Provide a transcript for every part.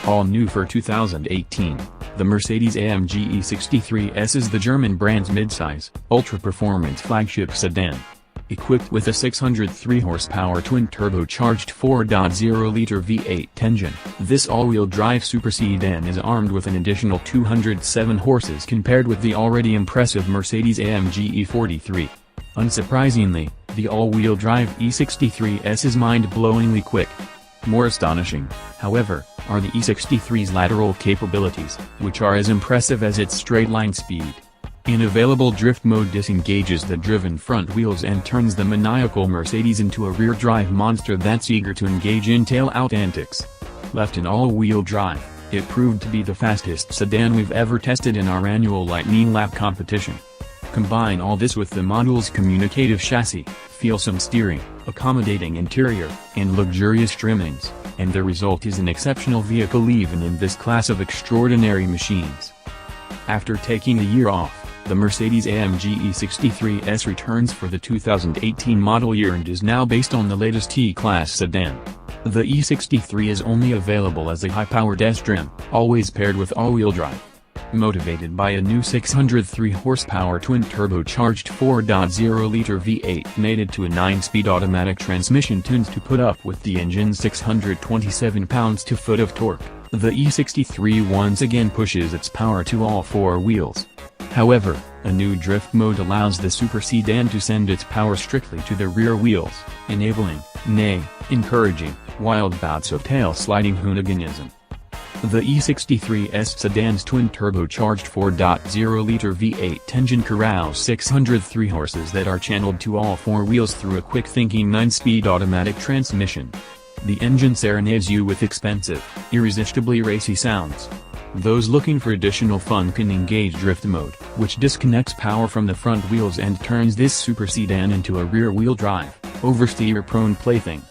All new for 2018, the Mercedes AMG E63 S is the German brand's midsize, ultra-performance flagship sedan. Equipped with a 603 horsepower twin-turbocharged 4.0-liter V8 engine, this all-wheel drive super sedan is armed with an additional 207 horses compared with the already impressive Mercedes AMG E43. Unsurprisingly, the all-wheel drive E63 S is mind-blowingly quick. More astonishing, however, are the E63's lateral capabilities, which are as impressive as its straight-line speed. In available drift mode disengages the driven front wheels and turns the maniacal Mercedes into a rear-drive monster that's eager to engage in tail-out antics. Left in all-wheel drive, it proved to be the fastest sedan we've ever tested in our annual Lightning Lap competition. Combine all this with the model's communicative chassis, feelsome steering, accommodating interior, and luxurious trimmings, and the result is an exceptional vehicle even in this class of extraordinary machines. After taking a year off, the Mercedes AMG E63 S returns for the 2018 model year and is now based on the latest T-Class sedan. The E63 is only available as a high-powered S-trim, always paired with all-wheel drive. Motivated by a new 603 horsepower twin-turbocharged 4.0-liter V8 mated to a 9-speed automatic transmission tuned to put up with the engine's 627 pounds-to-foot of torque, the E63 once again pushes its power to all four wheels. However, a new drift mode allows the super sedan to send its power strictly to the rear wheels, enabling, nay, encouraging, wild bouts of tail-sliding hooniganism. The E63 S sedan's twin-turbocharged 4.0-liter V8 engine corrals 603 horses that are channeled to all four wheels through a quick-thinking 9-speed automatic transmission. The engine serenades you with expensive, irresistibly racy sounds. Those looking for additional fun can engage drift mode, which disconnects power from the front wheels and turns this super sedan into a rear-wheel drive, oversteer-prone plaything.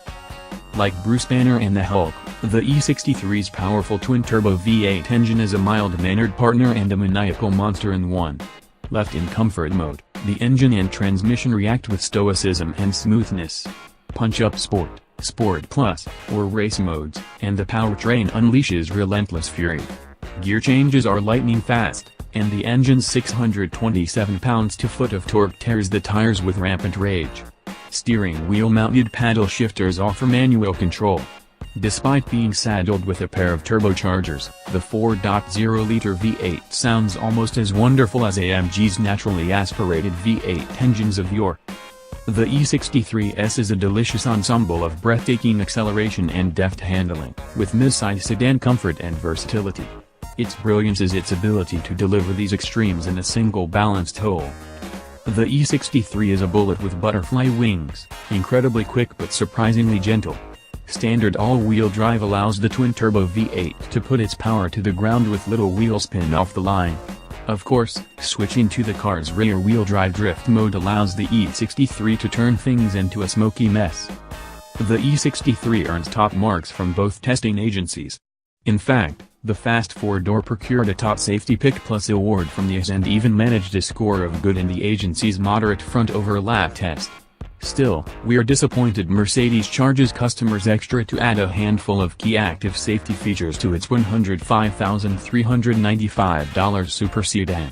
Like Bruce Banner and the Hulk, the E63's powerful twin-turbo V8 engine is a mild-mannered partner and a maniacal monster in one. Left in comfort mode, the engine and transmission react with stoicism and smoothness. Punch up Sport, Sport Plus, or race modes, and the powertrain unleashes relentless fury. Gear changes are lightning fast, and the engine's 627 pounds-to-foot of torque tears the tires with rampant rage. Steering wheel-mounted paddle shifters offer manual control. Despite being saddled with a pair of turbochargers, the 4.0-liter V8 sounds almost as wonderful as AMG's naturally aspirated V8 engines of yore. The E63 S is a delicious ensemble of breathtaking acceleration and deft handling, with mid-size sedan comfort and versatility. Its brilliance is its ability to deliver these extremes in a single balanced whole. The E63 is a bullet with butterfly wings, incredibly quick but surprisingly gentle. Standard all-wheel drive allows the twin-turbo V8 to put its power to the ground with little wheel spin off the line. Of course, switching to the car's rear-wheel drive drift mode allows the E63 to turn things into a smoky mess. The E63 earns top marks from both testing agencies. In fact, the Fast 4-door procured a Top Safety Pick Plus award from the AS and even managed a score of good in the agency's moderate front overlap test. Still, we are disappointed Mercedes charges customers extra to add a handful of key active safety features to its $105,395 super sedan.